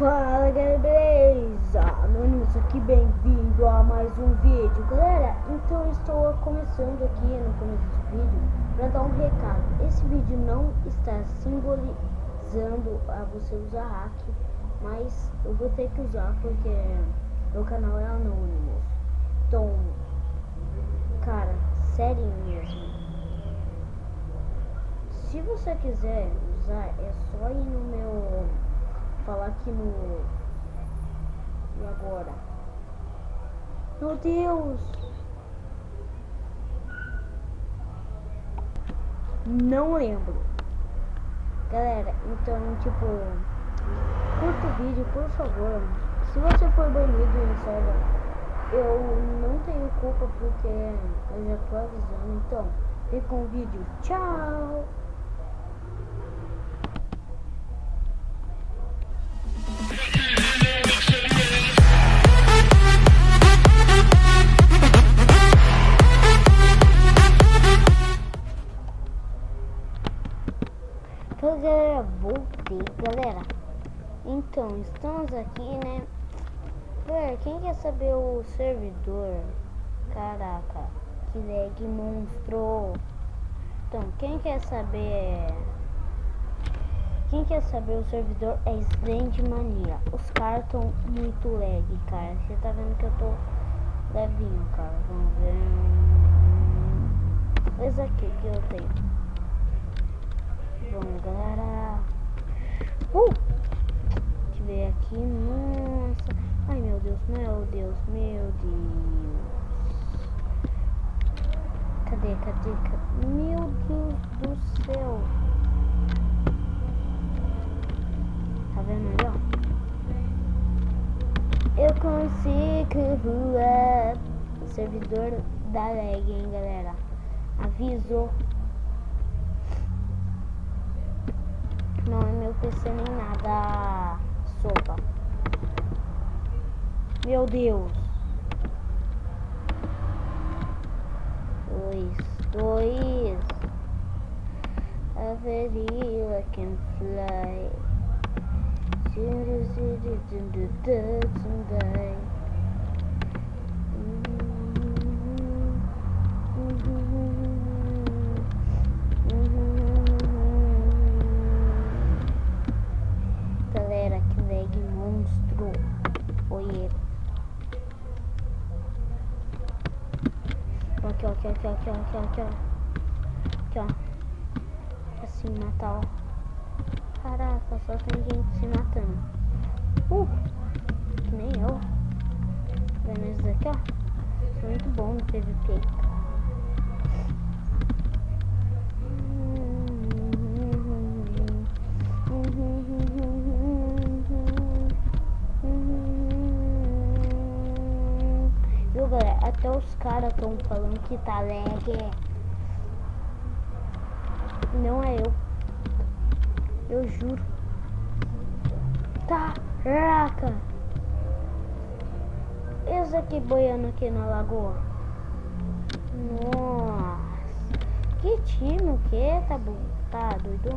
Fala galera, beleza? Anônimos aqui, bem-vindo a mais um vídeo. Galera, então eu estou começando aqui no começo do vídeo para dar um recado. Esse vídeo não está simbolizando a você usar hack, mas eu vou ter que usar porque meu canal é Anônimos. Então, cara, sério mesmo. Se você quiser usar, é só ir no meu... falar aqui no... E agora? Meu Deus! Não lembro. Galera, então, tipo... curta o vídeo, por favor. Se você for banido em server, eu não tenho culpa porque eu já tô avisando. Então, fica com o vídeo. Tchau! Então, galera, voltei, galera. Então, estamos aqui, né? Galera, quem quer saber o servidor? Caraca, que lag monstro. Então, quem quer saber... quem quer saber o servidor é Sland Mania. Os caras estão muito lag, cara. Você tá vendo que eu tô levinho, cara. Vamos ver... esse aqui que eu tenho. Vamos, galera. Deixa eu ver aqui. Nossa. Ai, meu Deus, meu Deus, meu Deus. Cadê? Meu Deus do céu. Tá vendo ali, ó? Eu consigo voar. O servidor da lag, hein, galera. Aviso. Não é meu PC nem nada. Sopa. Meu Deus. Dois. A verila can fly. Someday. Galera, que lag monstro. Oiê. Aqui, ó. Assim, matar, ó. Caraca, só tem gente se matando. Que nem eu. Vendo isso daqui, ó. Isso é muito bom no PVP. Viu, galera? Até os caras estão falando que tá lag. Não é eu. Eu juro. Caraca! Esse aqui boiando aqui na lagoa. Nossa! Que time o que? Tá bom? Tá doidão?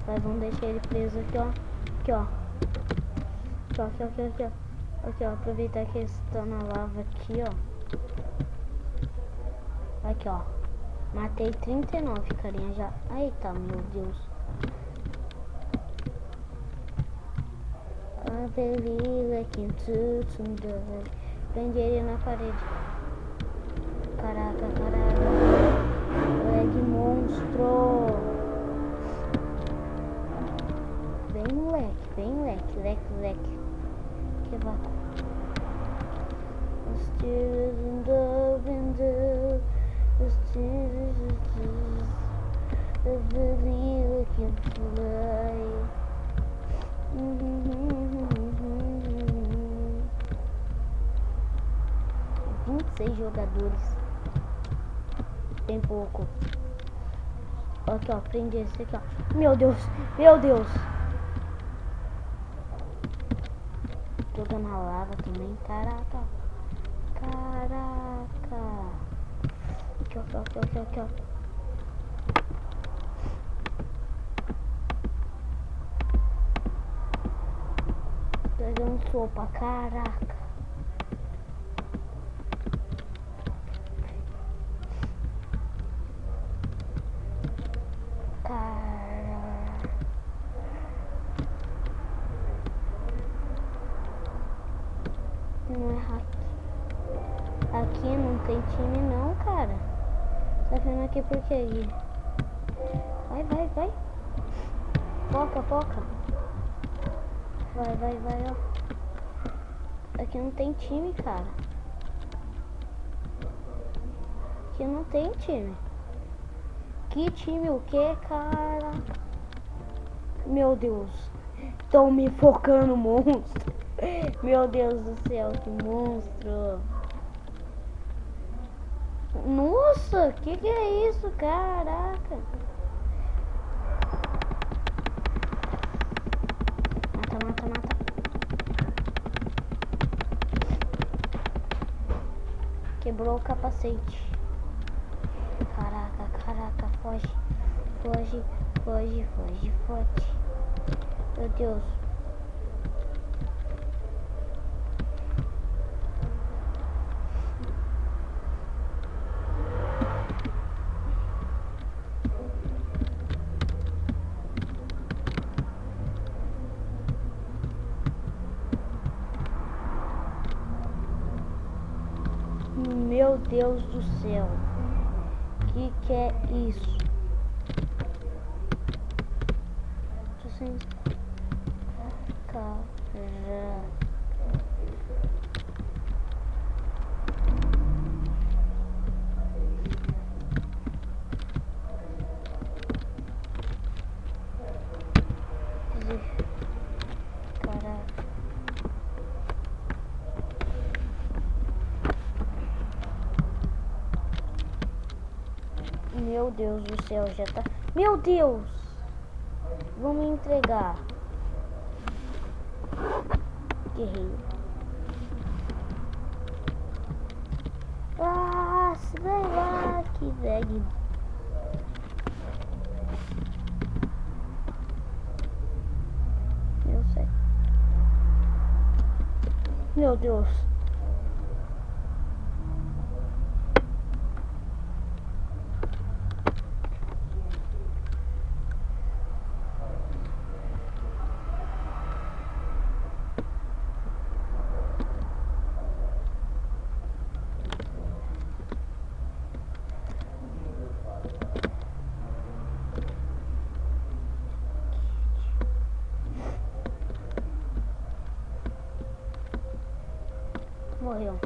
Mas vamos deixar ele preso aqui, ó. Aqui, ó. Aproveitar que eles estão na lava aqui, ó. Aqui, ó. Matei 39, carinha, já. Eita, meu Deus. A verila can someday. Prende ele na parede. Caraca. Lag monstro. Bem moleque. Que vácuo. Still in the window. The verila can fly. 26 jogadores. Tem pouco. Aqui, ó, prende esse aqui, ó. Meu Deus. Jogando na lava também, caraca. Aqui, ó. Sopa, caraca. Não é hack. Aqui não tem time não, cara. Tá vendo aqui por quê, Gui? Vai, vai, vai. Foca, foca. Vai, vai, vai, ó. Aqui não tem time, cara. Aqui não tem time. Que time o que, cara? Meu Deus. Estão me focando, monstro. Meu Deus do céu, que monstro. Nossa, que é isso, caraca. Mata, mata, mata. Quebrou o capacete. Caraca, caraca, foge. Foge, foge, foge, foge. Meu Deus. Meu Deus do céu. Que é isso? Tô sem cara. Caraca. Meu Deus do céu, já tá... Meu Deus! Vão me entregar. Guerreiro. Ah, se vai lá, que lag. Eu sei. Meu Deus. Morreu.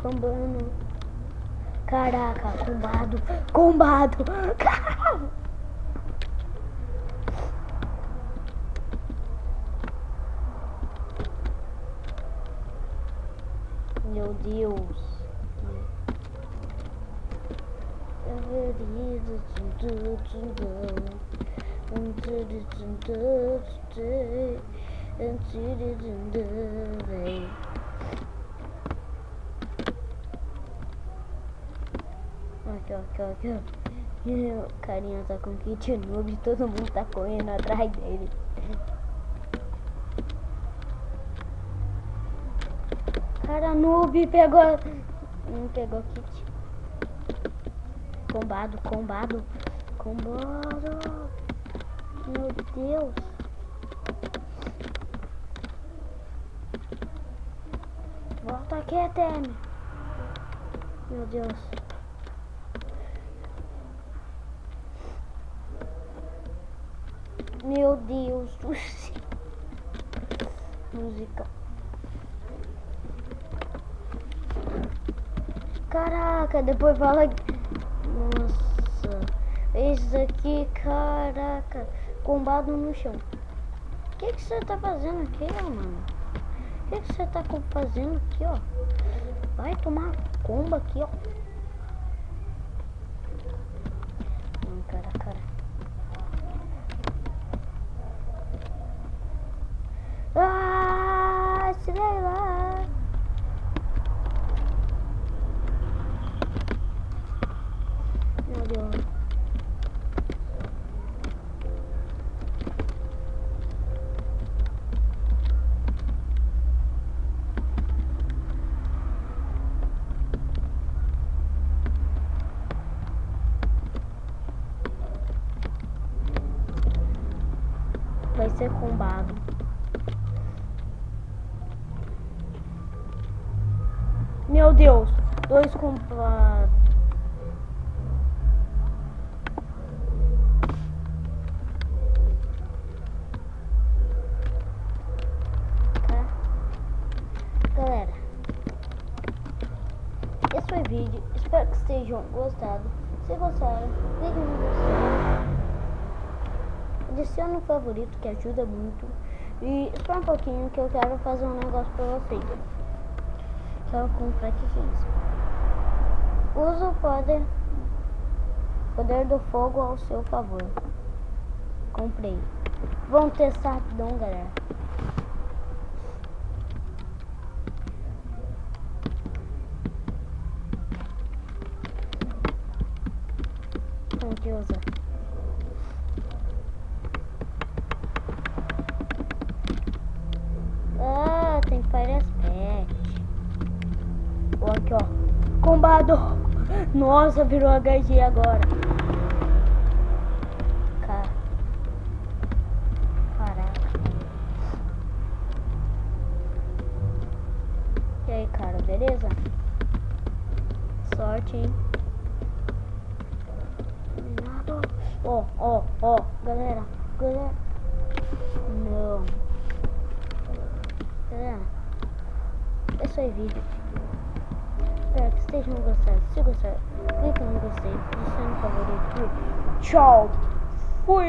Combando. Caraca, combado. Combado. Caraca. Meu Deus. Aqui, ó. O carinha tá com kit noob e todo mundo tá correndo atrás dele. Cara noob pegou. Não pegou kit. Combado, combado. Combado. Meu Deus. que é Temi? Meu Deus. Meu Deus do céu. Música. Caraca, depois fala. Nossa. Esse aqui, caraca. Combado no chão. O que você tá fazendo aqui, ó, mano? O que você tá fazendo aqui, ó? Vai tomar comba aqui, ó. Não, cara. Ah, sei lá. Meu Deus. Vai ser combado. Meu Deus, 2 combados. Tá? Galera, esse foi o vídeo. Espero que vocês tenham gostado. Se gostaram, clique no gostei. Adicione no favorito, que ajuda muito. E espera um pouquinho que eu quero fazer um negócio pra vocês. Quero comprar aqui 15. Usa o poder do fogo ao seu favor. Comprei. Vamos testar rapidão, galera. Como que usa? Ah, tem Fire Aspect. Ó, aqui, ó. Combado. Nossa, virou HG agora. Caraca. E aí, cara, beleza? Sorte, hein? Ó, galera. Não. Galera, esse foi o vídeo. Espero que vocês tenham gostado. Se gostaram, clica no gostei, deixa no favorito. Tchau. Fui.